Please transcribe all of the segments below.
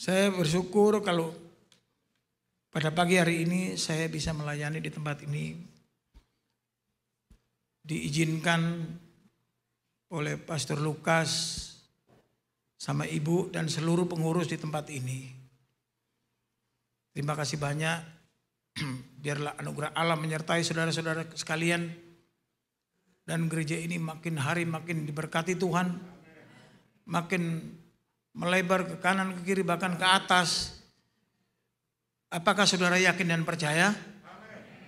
Saya bersyukur kalau pada pagi hari ini saya bisa melayani di tempat ini. Diizinkan oleh Pastor Lukas sama Ibu dan seluruh pengurus di tempat ini. Terima kasih banyak. Biarlah anugerah Allah menyertai saudara-saudara sekalian. Dan gereja ini makin hari makin diberkati Tuhan. Makin melebar ke kanan, ke kiri, bahkan ke atas. Apakah saudara yakin dan percaya?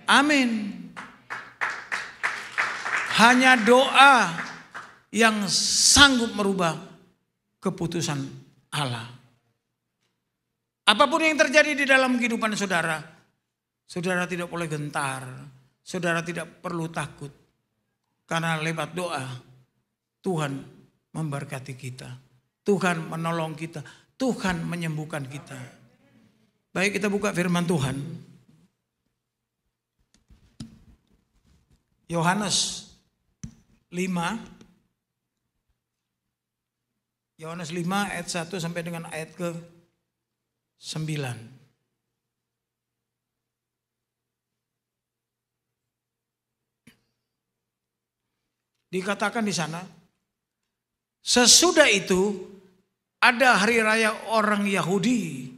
Amin. Hanya doa yang sanggup merubah keputusan Allah. Apapun yang terjadi di dalam kehidupan saudara, saudara tidak boleh gentar. Saudara tidak perlu takut. Karena lewat doa, Tuhan memberkati kita. Tuhan menolong kita. Tuhan menyembuhkan kita. Baik, kita buka firman Tuhan. Yohanes 5. Yohanes 5 ayat 1 sampai dengan ayat ke 9. Dikatakan di sana, sesudah itu ada hari raya orang Yahudi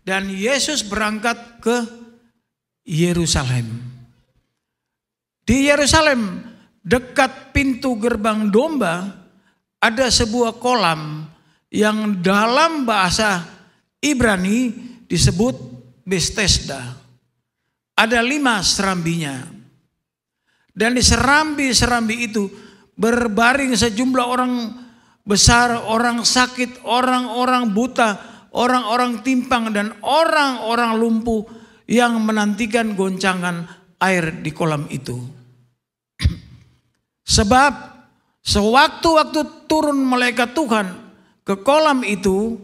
dan Yesus berangkat ke Yerusalem. Di Yerusalem dekat pintu gerbang domba ada sebuah kolam yang dalam bahasa Ibrani disebut Bethesda. Ada 5 serambinya. Dan di serambi-serambi itu berbaring sejumlah orang besar, orang sakit, orang-orang buta, orang-orang timpang, dan orang-orang lumpuh yang menantikan goncangan air di kolam itu. Sebab sewaktu-waktu turun malaikat Tuhan ke kolam itu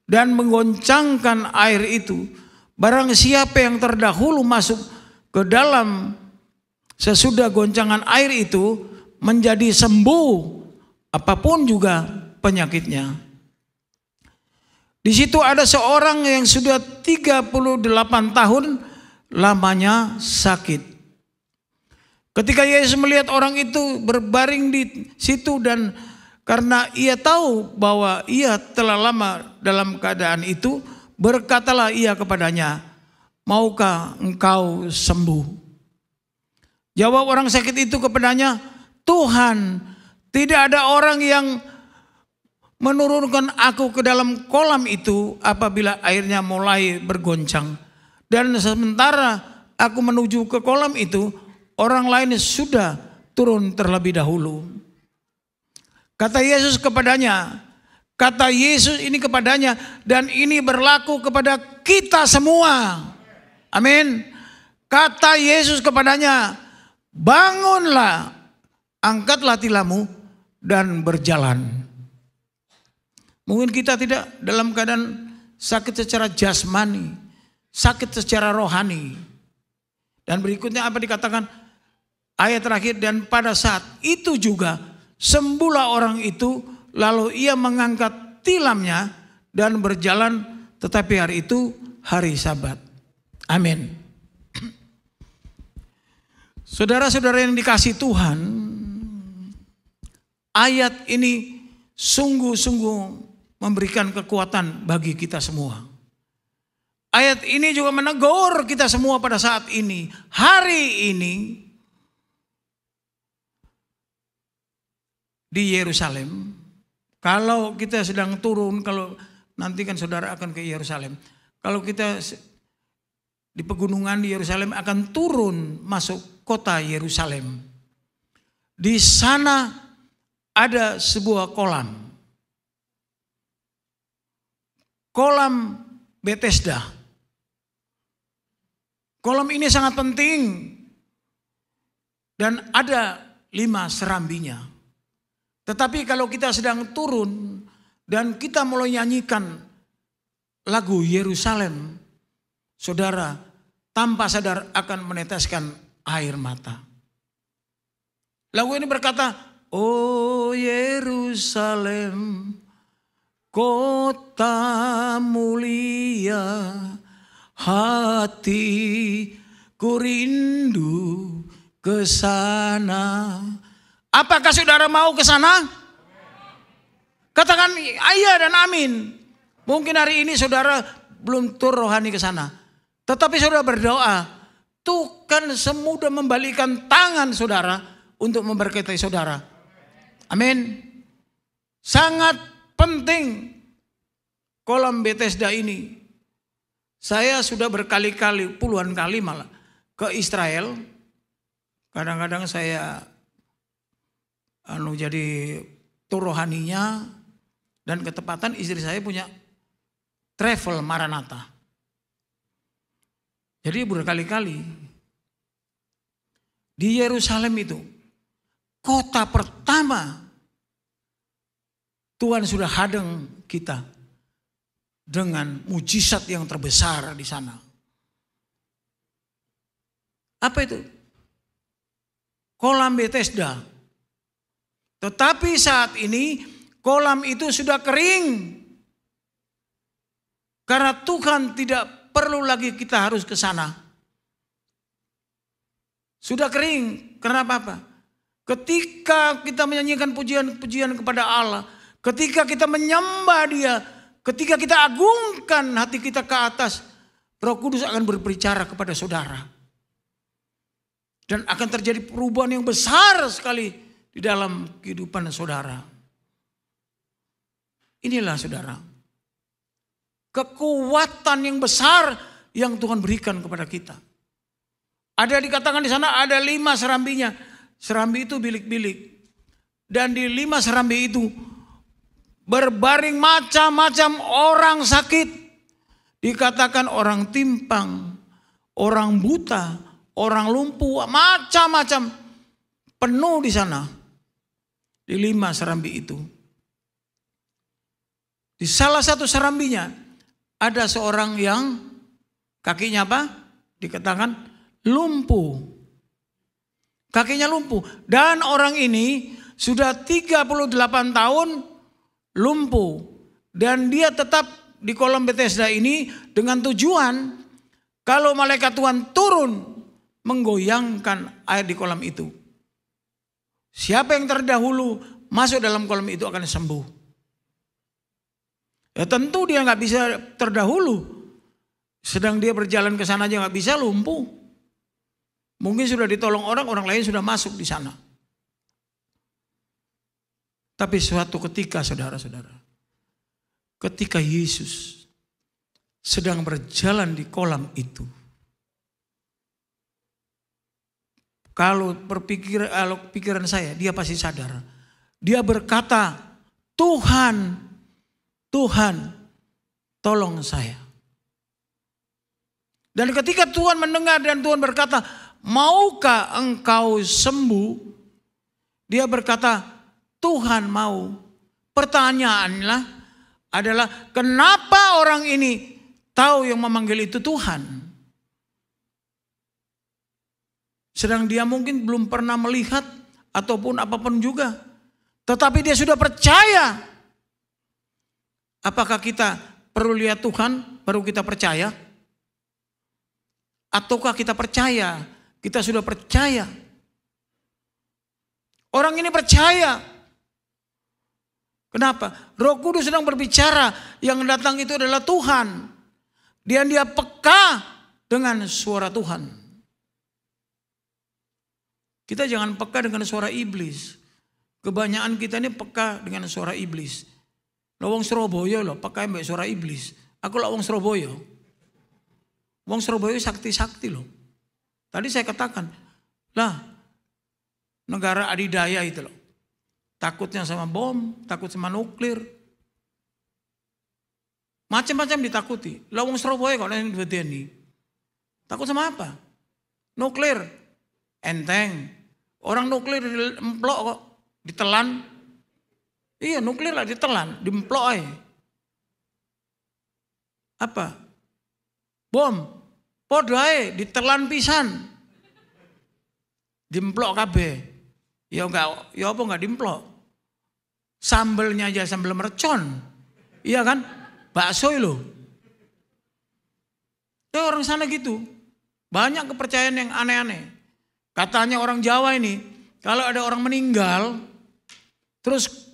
dan menggoncangkan air itu, barang siapa yang terdahulu masuk ke dalam sesudah goncangan air itu menjadi sembuh apapun juga penyakitnya. Di situ ada seorang yang sudah 38 tahun lamanya sakit. Ketika Yesus melihat orang itu berbaring di situ dan karena ia tahu bahwa ia telah lama dalam keadaan itu, berkatalah ia kepadanya, "Maukah engkau sembuh?" Jawab orang sakit itu kepadanya, "Tuhan, tidak ada orang yang menurunkan aku ke dalam kolam itu apabila airnya mulai bergoncang. Dan sementara aku menuju ke kolam itu, orang lain sudah turun terlebih dahulu." Kata Yesus ini kepadanya, dan ini berlaku kepada kita semua. Amin. Kata Yesus kepadanya, "Bangunlah, angkatlah tilammu dan berjalan." Mungkin kita tidak dalam keadaan sakit secara jasmani, sakit secara rohani. Dan berikutnya apa dikatakan? Ayat terakhir, dan pada saat itu juga sembuhlah orang itu, lalu ia mengangkat tilamnya dan berjalan, tetapi hari itu hari Sabat. Amin. Saudara-saudara yang dikasihi Tuhan, ayat ini sungguh-sungguh memberikan kekuatan bagi kita semua. Ayat ini juga menegur kita semua pada saat ini, hari ini di Yerusalem. Kalau kita sedang turun, kalau nanti kan saudara akan ke Yerusalem. Kalau kita di pegunungan di Yerusalem akan turun masuk kota Yerusalem. Di sana ada sebuah kolam. Kolam Bethesda. Kolam ini sangat penting. Dan ada 5 serambinya. Tetapi kalau kita sedang turun dan kita mulai nyanyikan lagu Yerusalem, saudara tanpa sadar akan meneteskan air mata. Lagu ini berkata, "Oh Yerusalem, kota mulia, hatiku rindu ke sana. Apakah saudara mau ke sana? Katakan iya dan amin. Mungkin hari ini saudara belum tur rohani ke sana. Tetapi saudara berdoa, Tuhan semudah membalikan tangan saudara untuk memberkati saudara. Amin. Sangat penting kolam Bethesda ini. Saya sudah berkali-kali, puluhan kali malah ke Israel. Kadang-kadang saya jadi tur rohaninya, dan ketepatan istri saya punya travel Maranatha. Jadi berkali-kali di Yerusalem itu, kota pertama Tuhan sudah hadang kita dengan mujizat yang terbesar di sana. Apa itu? Kolam Bethesda. Tetapi saat ini kolam itu sudah kering. Karena Tuhan tidak perlu lagi kita harus ke sana. Sudah kering. Kenapa apa? Ketika kita menyanyikan pujian-pujian kepada Allah, ketika kita menyembah Dia, ketika kita agungkan hati kita ke atas, Roh Kudus akan berbicara kepada saudara. Dan akan terjadi perubahan yang besar sekali di dalam kehidupan saudara. Inilah saudara, kekuatan yang besar yang Tuhan berikan kepada kita. Ada dikatakan di sana ada 5 serambinya. Serambi itu bilik-bilik. Dan di 5 serambi itu berbaring macam-macam orang sakit. Dikatakan orang timpang, orang buta, orang lumpuh, macam-macam. Penuh di sana. Di 5 serambi itu. Di salah satu serambinya ada seorang yang kakinya apa? Dikatakan lumpuh. Kakinya lumpuh. Dan orang ini sudah 38 tahun lumpuh. Dan dia tetap di kolam Bethesda ini dengan tujuan kalau malaikat Tuhan turun menggoyangkan air di kolam itu. Siapa yang terdahulu masuk dalam kolam itu akan sembuh. Ya tentu dia nggak bisa terdahulu. Sedang dia berjalan ke sana aja nggak bisa, lumpuh. Mungkin sudah ditolong orang lain sudah masuk di sana. Tapi suatu ketika saudara-saudara, ketika Yesus sedang berjalan di kolam itu, kalau pikiran saya, dia pasti sadar. Dia berkata, Tuhan, tolong saya. Dan ketika Tuhan mendengar dan Tuhan berkata, maukah engkau sembuh? Dia berkata, Tuhan mau. Pertanyaannya adalah, kenapa orang ini tahu yang memanggil itu Tuhan? Sedang dia mungkin belum pernah melihat ataupun apapun juga. Tetapi dia sudah percaya. Apakah kita perlu lihat Tuhan baru kita percaya? Ataukah kita percaya? Kita sudah percaya. Orang ini percaya. Kenapa? Roh Kudus sedang berbicara. Yang datang itu adalah Tuhan. Dan dia peka dengan suara Tuhan. Kita jangan peka dengan suara iblis. Kebanyakan kita ini peka dengan suara iblis. Wong Surabaya loh, peka mbak suara iblis. Aku lah wong Surabaya. Wong Surabaya sakti-sakti loh. Tadi saya katakan, lah negara adidaya itu loh. Takutnya sama bom, takut sama nuklir. Macam-macam ditakuti. Lah wong Surabaya kok yang dibedeni. Takut sama apa? Nuklir. Enteng. Orang nuklir emplok kok, ditelan. Iya nuklir lah ditelan, dimplok aja. Apa? Bom, podo aja, ditelan pisan. Dimplok kabeh. Ya enggak, ya apa enggak dimplok. Sambelnya aja sambel mercon. Iya kan? Bakso loh. Ya orang sana gitu. Banyak kepercayaan yang aneh-aneh. Katanya orang Jawa ini, kalau ada orang meninggal, terus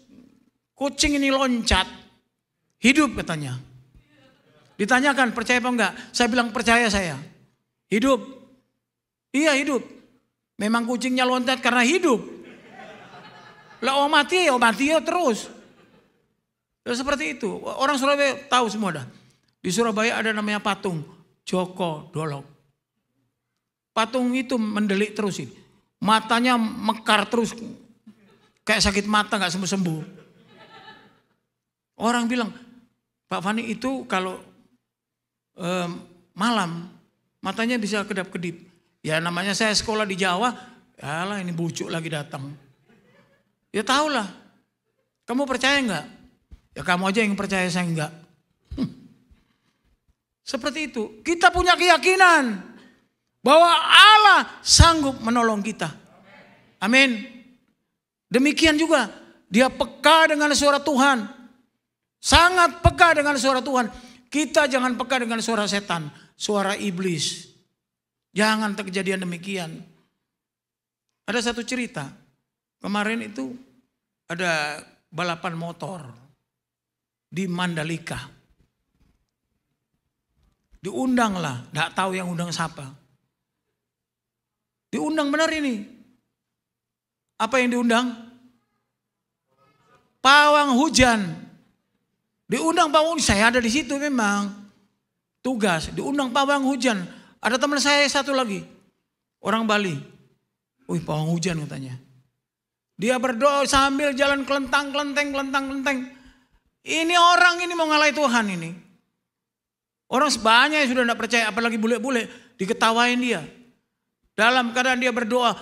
kucing ini loncat, hidup katanya. Ditanyakan percaya apa enggak? Saya bilang percaya saya. Hidup. Iya hidup. Memang kucingnya loncat karena hidup. Lah mati ya terus. Ya, seperti itu. Orang Surabaya tahu semua dah. Di Surabaya ada namanya patung Joko Dolok. Patung itu mendelik terus sih. Matanya mekar terus. Kayak sakit mata gak sembuh-sembuh. Orang bilang, Pak Fani itu kalau malam matanya bisa kedap-kedip. Ya namanya saya sekolah di Jawa. Yalah ini bucuk lagi datang. Ya tahulah. Kamu percaya enggak? Ya kamu aja yang percaya, saya enggak. Seperti itu. Kita punya keyakinan bahwa Allah sanggup menolong kita. Amin. Demikian juga dia peka dengan suara Tuhan. Sangat peka dengan suara Tuhan. Kita jangan peka dengan suara setan, suara iblis. Jangan kejadian demikian. Ada satu cerita. Kemarin itu ada balapan motor di Mandalika. Diundang lah, gak tahu yang undang siapa. Diundang benar ini. Apa yang diundang? Pawang hujan. Diundang pawang, saya ada di situ memang. Tugas, diundang pawang hujan. Ada teman saya satu lagi. Orang Bali. Wih pawang hujan katanya. Dia berdoa sambil jalan kelentang-kelenteng. Ini orang ini mau ngalahin Tuhan ini. Orang sebanyak yang sudah tidak percaya, apalagi bule-bule, diketawain dia. Dalam keadaan dia berdoa,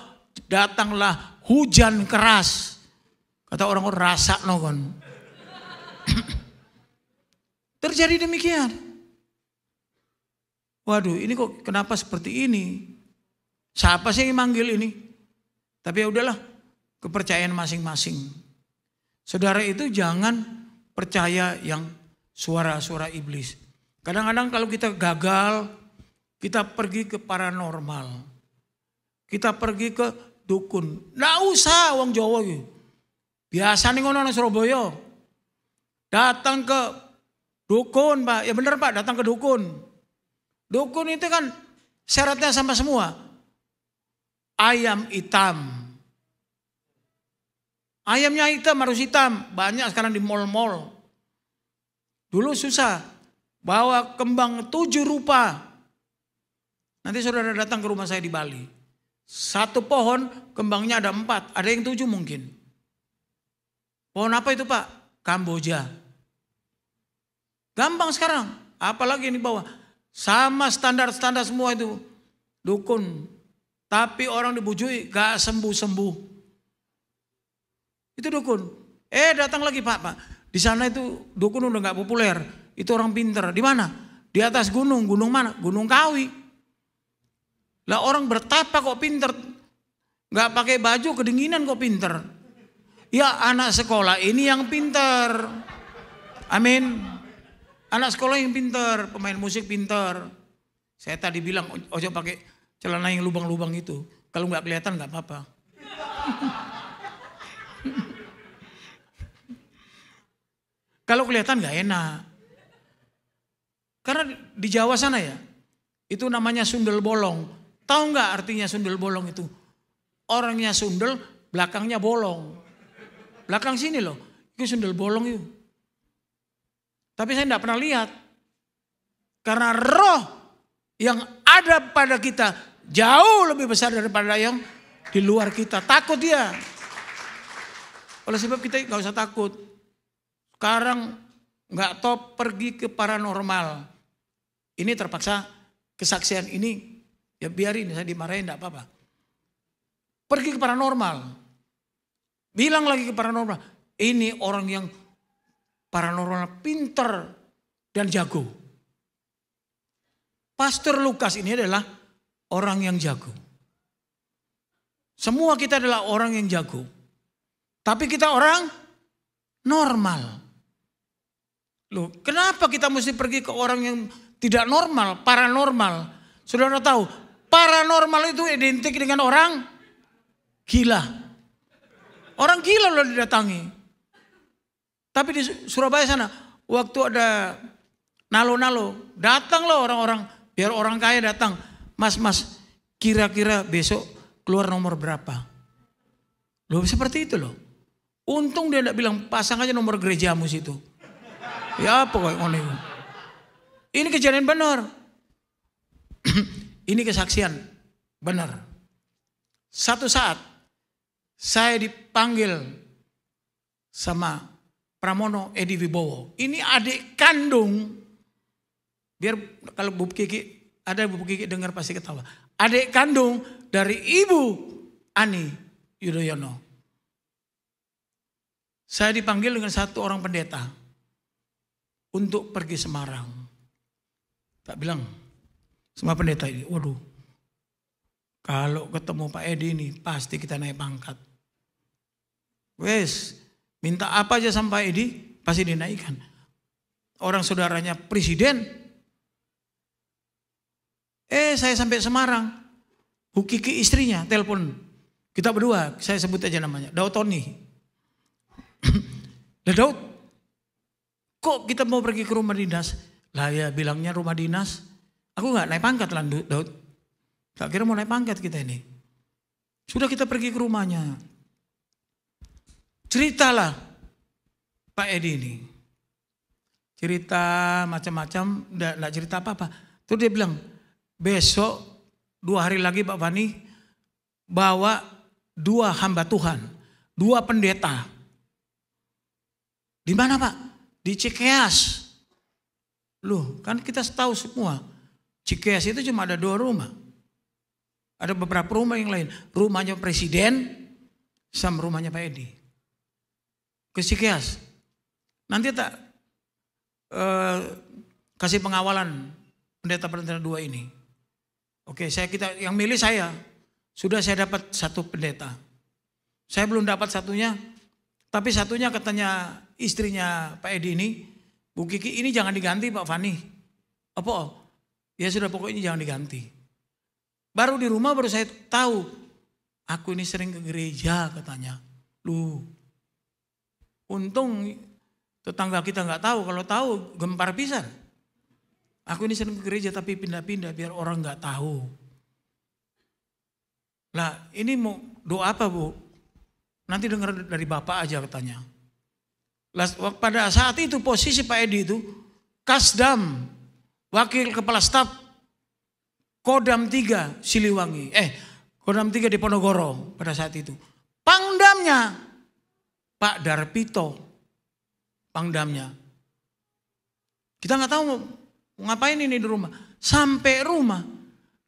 datanglah hujan keras. Kata orang-orang rasa no kan. Terjadi demikian. Waduh ini kok kenapa seperti ini? Siapa sih yang manggil ini? Tapi ya udahlah, kepercayaan masing-masing. Saudara itu jangan percaya yang suara-suara iblis. Kadang-kadang kalau kita gagal, kita pergi ke paranormal. Kita pergi ke dukun. Nggak usah wong Jawa gitu. Biasa nih ngono nang Surabaya. Datang ke dukun, Pak. Ya bener Pak, datang ke dukun. Dukun itu kan syaratnya sama semua. Ayam hitam. Ayamnya hitam harus hitam. Banyak sekarang di mall-mall. Dulu susah. Bawa kembang 7 rupa. Nanti saudara datang ke rumah saya di Bali. Satu pohon kembangnya ada 4. Ada yang 7 mungkin. Pohon apa itu Pak? Kamboja. Gampang sekarang. Apalagi yang dibawa. Sama standar-standar semua itu. Dukun. Tapi orang dibujui gak sembuh-sembuh. Itu dukun. Datang lagi Pak. Di sana itu dukun udah gak populer. Itu orang pinter. Di mana? Di atas gunung. Gunung mana? Gunung Kawi. Lah orang bertapa kok pinter. Gak pakai baju kedinginan kok pinter. Ya anak sekolah ini yang pinter. Amin. Anak sekolah yang pinter. Pemain musik pinter. Saya tadi bilang ojo pakai celana yang lubang-lubang itu. Kalau gak kelihatan gak apa-apa. Kalau kelihatan gak enak. Karena di Jawa sana ya, itu namanya sundel bolong. Tahu nggak artinya sundel bolong itu? Orangnya sundel, belakangnya bolong. Belakang sini loh, itu sundel bolong itu. Tapi saya tidak pernah lihat. Karena roh yang ada pada kita jauh lebih besar daripada yang di luar kita. Takut dia. Oleh sebab kita nggak usah takut. Sekarang nggak top pergi ke paranormal. Ini terpaksa kesaksian ini ya biarin saya dimarahin enggak apa-apa. Pergi ke paranormal. Bilang lagi ke paranormal, ini orang yang paranormal pinter dan jago. Pastor Lukas ini adalah orang yang jago. Semua kita adalah orang yang jago. Tapi kita orang normal. Loh, kenapa kita mesti pergi ke orang yang tidak normal, paranormal? Saudara tahu, paranormal itu identik dengan orang gila. Orang gila loh didatangi. Tapi di Surabaya sana, waktu ada nalo-nalo, datang loh orang-orang, biar orang kaya datang. Mas, kira-kira besok keluar nomor berapa? Loh seperti itu loh. Untung dia tidak bilang pasang aja nomor gerejamu situ. Ya pokoknya. Ini kejadian benar. Ini kesaksian benar. Satu saat saya dipanggil sama Pramono Edi Wibowo. Ini adik kandung. Biar kalau Bu Kiki, ada Bu Kiki dengar pasti ketawa. Adik kandung dari Ibu Ani Yudhoyono. Saya dipanggil dengan satu orang pendeta untuk pergi Semarang. Tak bilang sama pendeta ini, waduh, kalau ketemu Pak Edi ini pasti kita naik pangkat. Wes, minta apa aja sama Pak Edi pasti dinaikkan. Orang saudaranya presiden. Saya sampai Semarang, Bu Kiki istrinya telepon. Kita berdua, saya sebut aja namanya, Daud Tony. Daud, kok kita mau pergi ke rumah dinas? Lah ya bilangnya rumah dinas. Aku gak naik pangkat lah Daud. Tak kira mau naik pangkat kita ini. Sudah kita pergi ke rumahnya. Ceritalah Pak Edi ini. Cerita macam-macam, enggak cerita apa-apa. Terus dia bilang, besok 2 hari lagi Pak Fani bawa 2 hamba Tuhan, 2 pendeta. Di mana Pak? Di Cikeas. Loh, kan kita tahu semua. Cikeas itu cuma ada 2 rumah. Ada beberapa rumah yang lain. Rumahnya presiden sama rumahnya Pak Edi. Ke Cikeas. Nanti tak kasih pengawalan pendeta-pendeta 2 ini. Oke, yang milih saya. Sudah saya dapat 1 pendeta. Saya belum dapat satunya. Tapi satunya katanya istrinya Pak Edi ini, Bu Kiki ini jangan diganti Pak Fani. Apa? Ya sudah pokoknya jangan diganti. Baru di rumah baru saya tahu. Aku ini sering ke gereja katanya. Loh. Untung tetangga kita nggak tahu. Kalau tahu gempar pisan. Aku ini sering ke gereja tapi pindah-pindah biar orang nggak tahu. Lah ini mau doa apa Bu? Nanti dengar dari Bapak aja katanya. Pada saat itu posisi Pak Edi itu Kasdam, Wakil Kepala Staf Kodam 3 Siliwangi. Kodam 3 di Ponorogo pada saat itu. Pangdamnya Pak Darpito. Pangdamnya. Kita nggak tahu mau ngapain ini di rumah. Sampai rumah.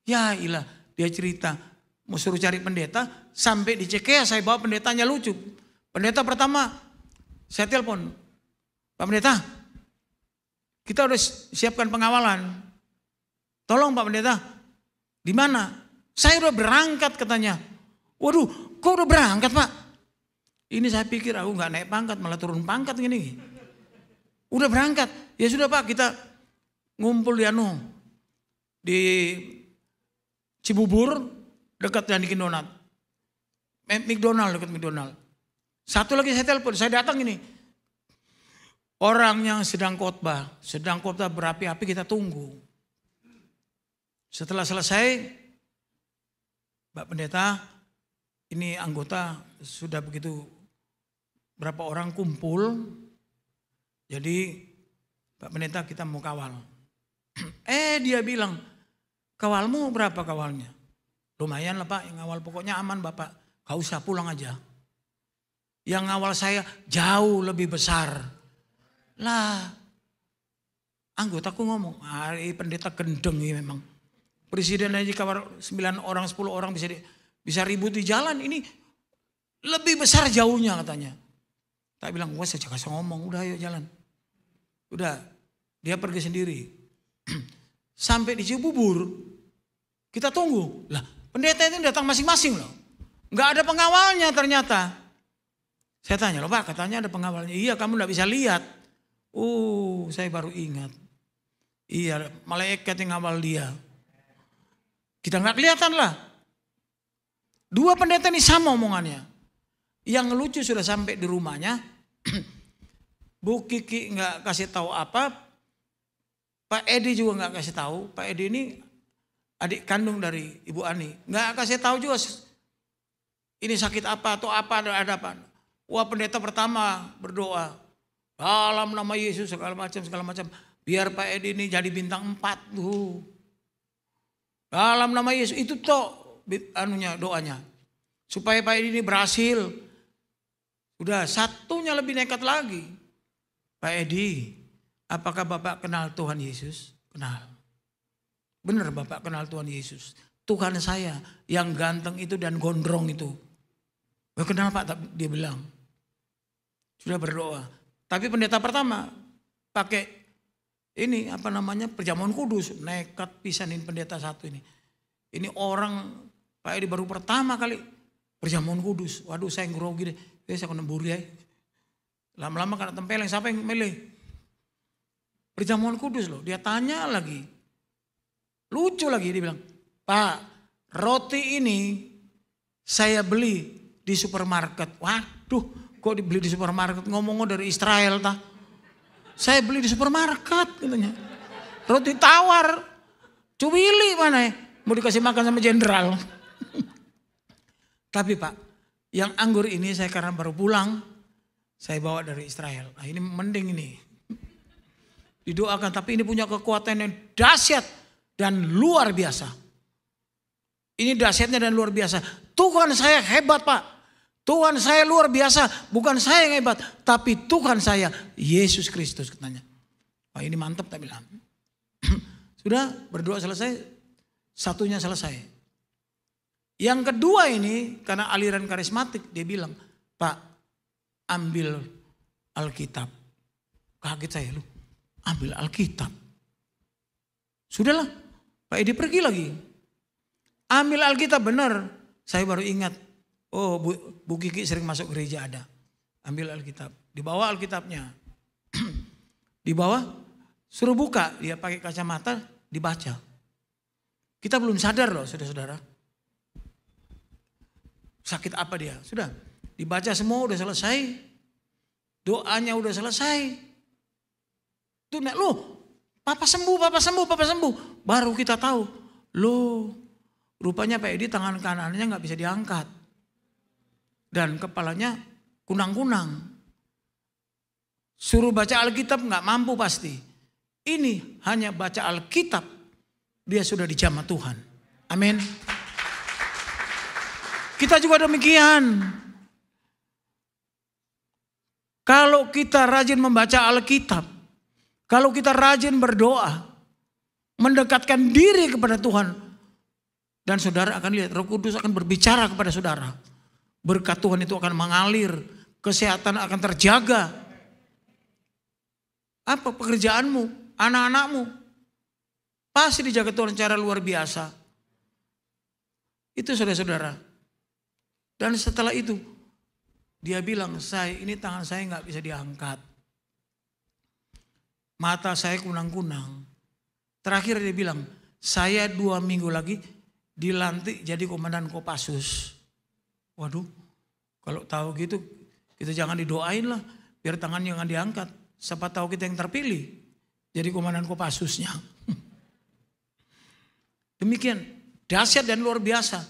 Ya ilah dia cerita. Mau suruh cari pendeta, sampai di Cikeas saya bawa pendetanya lucu. Pendeta pertama, saya telepon, Pak Pendeta, kita udah siapkan pengawalan. Tolong Pak Pendeta, di mana? Saya udah berangkat katanya. Waduh, kok udah berangkat Pak? Ini saya pikir aku nggak naik pangkat, malah turun pangkat gini. Udah berangkat, ya sudah Pak, kita ngumpul di Cibubur. Dekat Dunkin Donat. McDonald dekat McDonald. Satu lagi saya telepon, saya datang ini. Orang yang sedang khotbah berapi-api kita tunggu. Setelah selesai, Pak Pendeta, ini anggota sudah begitu berapa orang kumpul. Jadi Pak Pendeta kita mau kawal. Dia bilang, kawalmu berapa kawalnya? Lumayan lah Pak, yang awal pokoknya aman Bapak. Gak usah pulang aja. Yang awal saya jauh lebih besar. Lah, anggotaku ngomong, pendeta gendeng ini memang. Presiden aja kawal 9 orang, 10 orang bisa ribut di jalan. Ini lebih besar jauhnya katanya. Tak bilang, wah saya kasih ngomong, udah ayo jalan. Udah, dia pergi sendiri. Sampai di Cibubur, kita tunggu. Lah, pendeta itu datang masing-masing loh. Enggak ada pengawalnya ternyata. Saya tanya loh Pak, katanya ada pengawalnya. Iya kamu enggak bisa lihat. Saya baru ingat. Iya, malaikat yang ngawal dia. Kita nggak kelihatan lah. Dua pendeta ini sama omongannya. Yang lucu sudah sampai di rumahnya. Bu Kiki nggak kasih tahu apa. Pak Edi juga nggak kasih tahu. Pak Edi ini adik kandung dari Ibu Ani. Nggak kasih tahu juga ini sakit apa atau apa, ada apa. Wah, pendeta pertama berdoa. Dalam nama Yesus segala macam. Biar Pak Edi ini jadi bintang 4 tuh. Dalam nama Yesus itu toh doanya. Supaya Pak Edi ini berhasil. Udah satunya lebih nekat lagi. Pak Edi, apakah Bapak kenal Tuhan Yesus? Kenal. Benar Bapak kenal Tuhan Yesus. Tuhan saya yang ganteng itu dan gondrong itu. Kenal Pak, dia bilang. Sudah berdoa. Tapi pendeta pertama pakai ini perjamuan kudus. Nekat pisanin pendeta satu ini. Ini orang Pak Edi baru pertama kali perjamuan kudus. Waduh, saya grogi deh. Saya kena buri ya. Lama-lama karena tempeleng, siapa yang milih? Perjamuan kudus loh. Dia tanya lagi. Lucu lagi dia bilang, Pak, roti ini saya beli di supermarket. Waduh, kok dibeli di supermarket? Ngomong dari Israel tah. Saya beli di supermarket katanya. Roti tawar. Cuwili mana ya? Mau dikasih makan sama jenderal. Tapi Pak, yang anggur ini saya karena baru pulang, saya bawa dari Israel. Nah, ini mending ini. Didoakan, tapi ini punya kekuatan yang dahsyat dan luar biasa. Ini dahsyatnya dan luar biasa. Tuhan saya hebat Pak. Tuhan saya luar biasa. Bukan saya yang hebat, tapi Tuhan saya Yesus Kristus katanya. Wah, ini mantap tak bilang. Sudah berdoa selesai, satunya selesai. Yang kedua ini karena aliran karismatik dia bilang, Pak, ambil Alkitab. Kaget saya, lu ambil Alkitab. Sudahlah, Pak Edi pergi lagi. Ambil Alkitab benar. Saya baru ingat, oh Bu Kiki sering masuk gereja ada. Ambil Alkitab, dibawa Alkitabnya. Dibawa, suruh buka, dia pakai kacamata, dibaca. Kita belum sadar loh saudara-saudara. Sakit apa dia? Sudah dibaca semua, udah selesai. Doanya udah selesai. Tuh loh, Papa sembuh. Baru kita tahu, loh rupanya Pak Edi tangan kanannya nggak bisa diangkat. Dan kepalanya kunang-kunang. Suruh baca Alkitab nggak mampu pasti. Ini hanya baca Alkitab, dia sudah dijamah Tuhan. Amin. Kita juga demikian. Kalau kita rajin membaca Alkitab, kalau kita rajin berdoa, mendekatkan diri kepada Tuhan, dan saudara akan lihat Roh Kudus akan berbicara kepada saudara. Berkat Tuhan itu akan mengalir, kesehatan akan terjaga. Apa pekerjaanmu, anak-anakmu, pasti dijaga Tuhan secara luar biasa. Itu saudara-saudara. Dan setelah itu dia bilang, ini tangan saya nggak bisa diangkat. Mata saya kunang-kunang. Terakhir dia bilang, saya 2 minggu lagi dilantik jadi komandan Kopassus. Waduh, kalau tahu gitu kita jangan didoain lah, biar tangan jangan diangkat. Siapa tahu kita yang terpilih jadi komandan Kopassusnya. Demikian dahsyat dan luar biasa.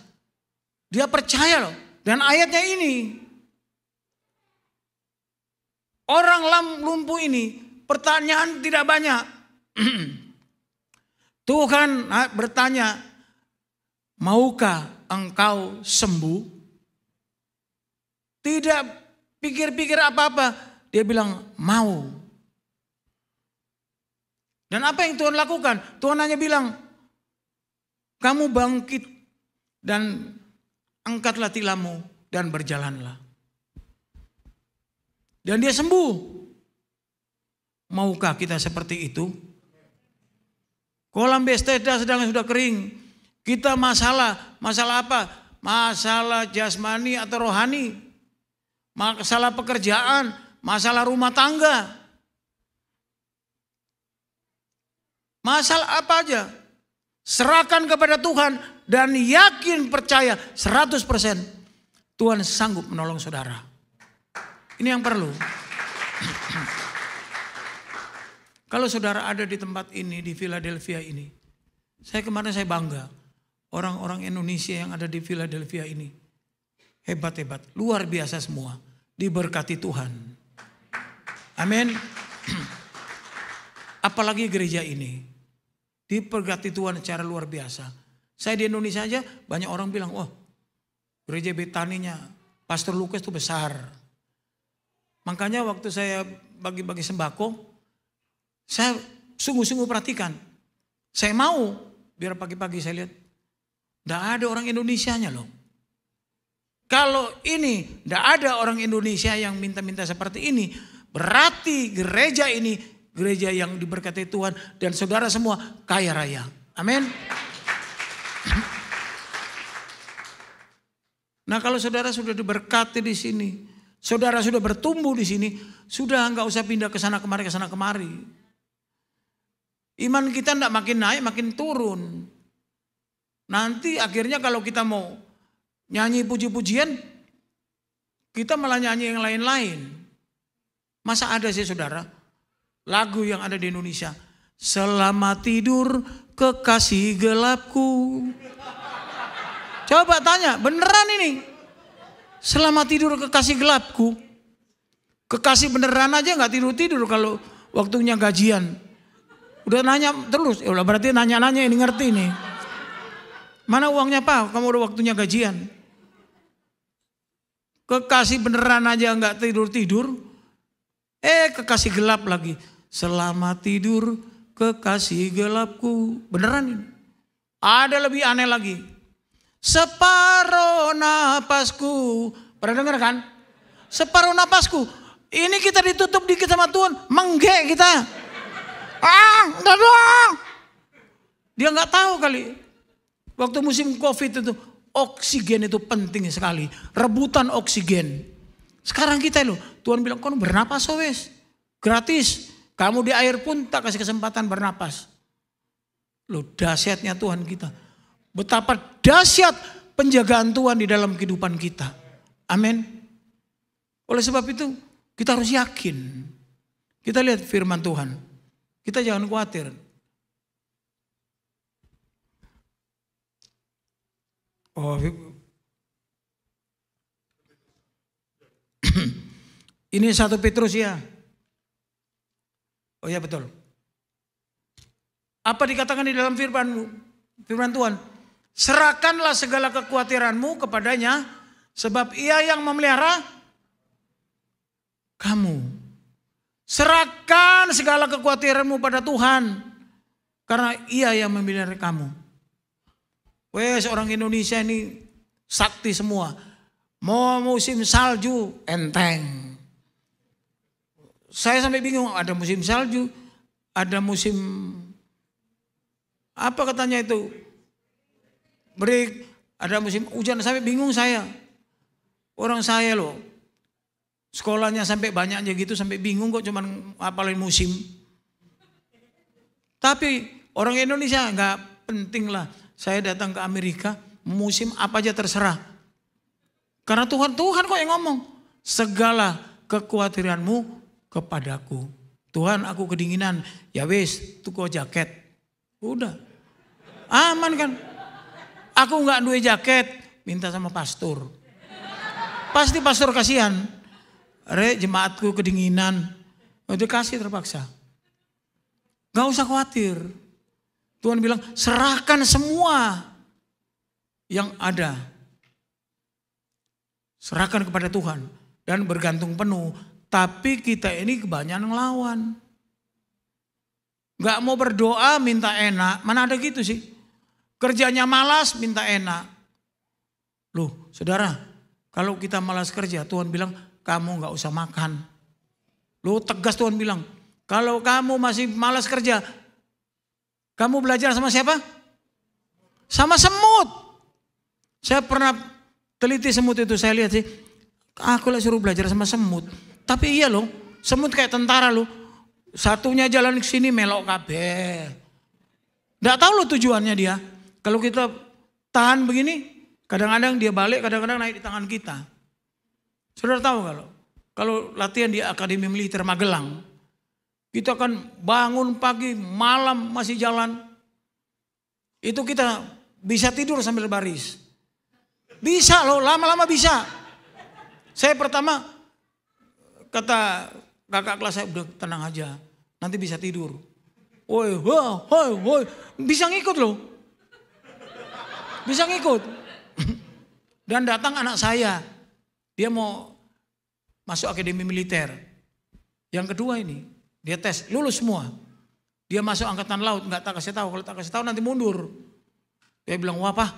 Dia percaya loh. Dan ayatnya ini, orang lumpuh ini pertanyaan tidak banyak. Tuhan bertanya, maukah engkau sembuh? Tidak pikir-pikir apa-apa, dia bilang mau. Dan apa yang Tuhan lakukan? Tuhan hanya bilang, kamu bangkit dan angkatlah tilammu dan berjalanlah. Dan dia sembuh. Maukah kita seperti itu? Kolam Bethesda sedang sudah kering. Kita masalah apa? Masalah jasmani atau rohani. Masalah pekerjaan, masalah rumah tangga. Masalah apa aja. Serahkan kepada Tuhan dan yakin percaya 100% Tuhan sanggup menolong saudara. Ini yang perlu. Kalau saudara ada di tempat ini, di Philadelphia ini. Kemarin saya bangga. Orang-orang Indonesia yang ada di Philadelphia ini. Hebat-hebat. Luar biasa semua. Diberkati Tuhan. Amin. Apalagi gereja ini. Diberkati Tuhan secara luar biasa. Saya di Indonesia aja banyak orang bilang, oh gereja Betaninya Pastor Lukas itu besar. Makanya waktu saya bagi-bagi sembako, saya sungguh-sungguh perhatikan. Saya mau biar pagi-pagi saya lihat. Tidak ada orang Indonesianya loh. Kalau ini tidak ada orang Indonesia yang minta-minta seperti ini. Berarti gereja ini gereja yang diberkati Tuhan. Dan saudara semua kaya raya. Amin. Nah kalau saudara sudah diberkati di sini. Saudara sudah bertumbuh di sini. Sudah nggak usah pindah ke sana kemari, ke sana kemari. Iman kita tidak makin naik, makin turun. Nanti akhirnya kalau kita mau nyanyi puji-pujian, kita malah nyanyi yang lain-lain. Masa ada sih saudara, lagu yang ada di Indonesia. Selamat tidur kekasih gelapku. Coba tanya, beneran ini? Selamat tidur kekasih gelapku. Kekasih beneran aja nggak tidur-tidur kalau waktunya gajian. Udah nanya terus, ya udah berarti nanya-nanya ini ngerti nih. Mana uangnya Pak? Kamu udah waktunya gajian. Kekasih beneran aja nggak tidur-tidur. Kekasih gelap lagi. Selamat tidur kekasih gelapku. Beneran ini. Ada lebih aneh lagi. Separuh napasku. Pernah dengar kan? Separuh napasku. Ini kita ditutup dikit sama Tuhan. Menggek kita. Udah doang. Dia nggak tahu kali. Waktu musim COVID itu oksigen itu penting sekali. Rebutan oksigen. Sekarang kita loh, Tuhan bilang kamu bernapas wes. Gratis. Kamu di air pun tak kasih kesempatan bernapas. Loh dahsyatnya Tuhan kita. Betapa dahsyat penjagaan Tuhan di dalam kehidupan kita. Amin. Oleh sebab itu kita harus yakin. Kita lihat firman Tuhan. Kita jangan khawatir. Oh, ini 1 Petrus ya. Oh ya betul. Apa dikatakan di dalam firman Tuhan? Serahkanlah segala kekhawatiranmu kepadanya, sebab ia yang memelihara kamu. Serahkan segala kekhawatiranmu pada Tuhan. Karena ia yang memelihara kamu. Wes orang Indonesia ini sakti semua. Mau musim salju enteng. Saya sampai bingung, ada musim salju, ada musim apa katanya itu? Break, ada musim hujan, sampai bingung saya. Orang saya loh. Sekolahnya sampai banyak aja gitu, sampai bingung kok cuman apalin musim. Tapi orang Indonesia nggak penting lah. Saya datang ke Amerika, musim apa aja terserah. Karena Tuhan kok yang ngomong. Segala kekhawatiranmu kepadaku. Tuhan aku kedinginan, ya wes tuku jaket. Udah, aman kan. Aku nggak duwe jaket, minta sama pastor. Pasti pastor kasihan. Jemaatku kedinginan. Udah kasih terpaksa. Gak usah khawatir. Tuhan bilang serahkan semua yang ada. Serahkan kepada Tuhan. Dan bergantung penuh. Tapi kita ini kebanyakan ngelawan. Gak mau berdoa minta enak. Mana ada gitu sih. Kerjanya malas minta enak. Loh saudara. Kalau kita malas kerja Tuhan bilang kamu gak usah makan. Lu tegas Tuhan bilang. Kalau kamu masih malas kerja. Kamu belajar sama siapa? Sama semut. Saya pernah teliti semut itu. Saya lihat sih. Aku lah suruh belajar sama semut. Tapi iya loh. Semut kayak tentara loh. Satunya jalan ke sini melok kabeh. Nggak tahu loh tujuannya dia. Kalau kita tahan begini, kadang-kadang dia balik, kadang-kadang naik di tangan kita. Saudara tahu kalau latihan di Akademi Militer Magelang, kita kan bangun pagi, malam masih jalan. Itu kita bisa tidur sambil baris. Bisa loh, lama-lama bisa. Saya pertama kata kakak kelas saya, udah tenang aja, nanti bisa tidur. Woi, bisa ngikut loh. Bisa ngikut. Dan datang anak saya, dia mau masuk Akademi Militer. Yang kedua ini, dia tes, lulus semua. Dia masuk Angkatan Laut, nggak tak kasih tahu. Kalau tak kasih tahu nanti mundur. Dia bilang, wah Pak,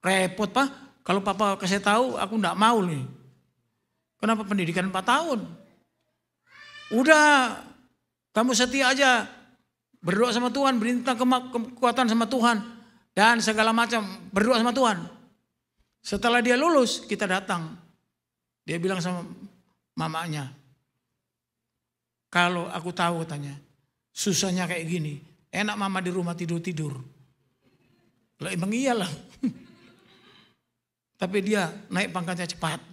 repot Pak. Kalau Papa kasih tahu, aku nggak mau nih. Kenapa pendidikan 4 tahun? Udah, kamu setia aja. Berdoa sama Tuhan, berintah kekuatan sama Tuhan. Dan segala macam, berdoa sama Tuhan. Setelah dia lulus, kita datang. Dia bilang sama mamanya, kalau aku tahu katanya, susahnya kayak gini, enak mama di rumah tidur-tidur. Lah emang iyalah. Tapi dia naik pangkatnya cepat.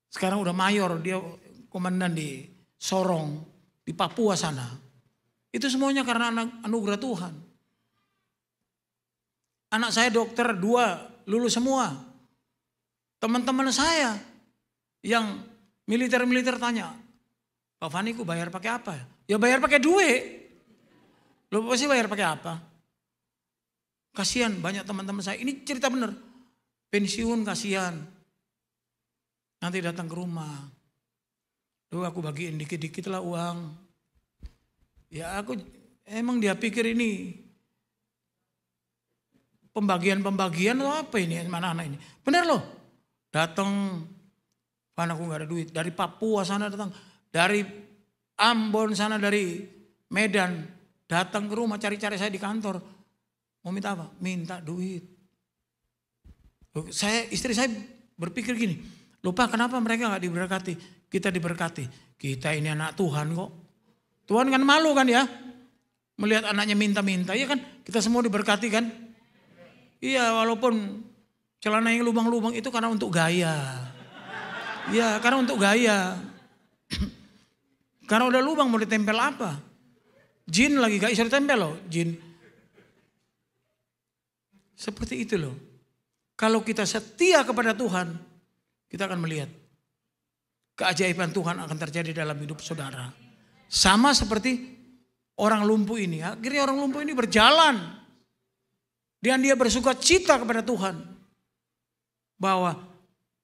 Sekarang udah mayor, dia komandan di Sorong, di Papua sana. Itu semuanya karena anugerah Tuhan. Anak saya dokter 2 lulus semua. Teman-teman saya yang militer-militer tanya, Pak Fani ku bayar pakai apa? Ya bayar pakai duit. Lo pasti bayar pakai apa? Kasihan banyak teman-teman saya. Ini cerita bener. Pensiun kasihan. Nanti datang ke rumah. Duh aku bagiin dikit-dikit lah uang. Ya aku emang dia pikir ini pembagian atau apa ini? Mana anak ini? Bener loh. Datang, pan aku gak ada duit. Dari Papua sana datang. Dari Ambon sana, dari Medan. Datang ke rumah cari-cari saya di kantor. Mau minta apa? Minta duit. Istri saya berpikir gini. Lupa kenapa mereka gak diberkati? Kita diberkati. Kita ini anak Tuhan kok. Tuhan kan malu kan ya. Melihat anaknya minta-minta. Iya kan? Kita semua diberkati kan? Iya walaupun celana yang lubang-lubang itu karena untuk gaya. Iya karena untuk gaya. Karena udah lubang mau ditempel apa? Jin lagi gak bisa ditempel loh. Jin. Seperti itu loh. Kalau kita setia kepada Tuhan, kita akan melihat keajaiban Tuhan akan terjadi dalam hidup saudara. Sama seperti orang lumpuh ini. Akhirnya orang lumpuh ini berjalan. Dan dia bersuka cita kepada Tuhan. Bahwa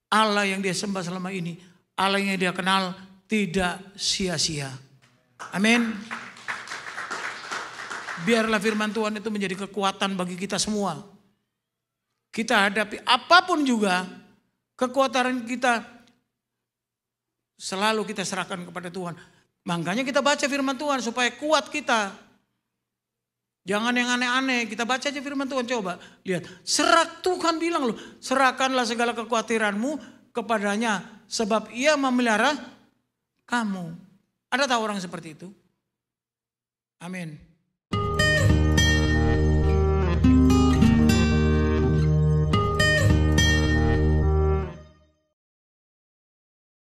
Allah yang dia sembah selama ini, Allah yang dia kenal tidak sia-sia. Amin. Biarlah firman Tuhan itu menjadi kekuatan bagi kita semua. Kita hadapi apapun juga, kekuatan kita selalu kita serahkan kepada Tuhan. Makanya kita baca firman Tuhan supaya kuat kita. Jangan yang aneh-aneh, kita baca aja firman Tuhan, coba lihat. Tuhan bilang loh, serahkanlah segala kekhawatiranmu kepadanya sebab ia memelihara kamu. Ada tahu orang seperti itu? Amin.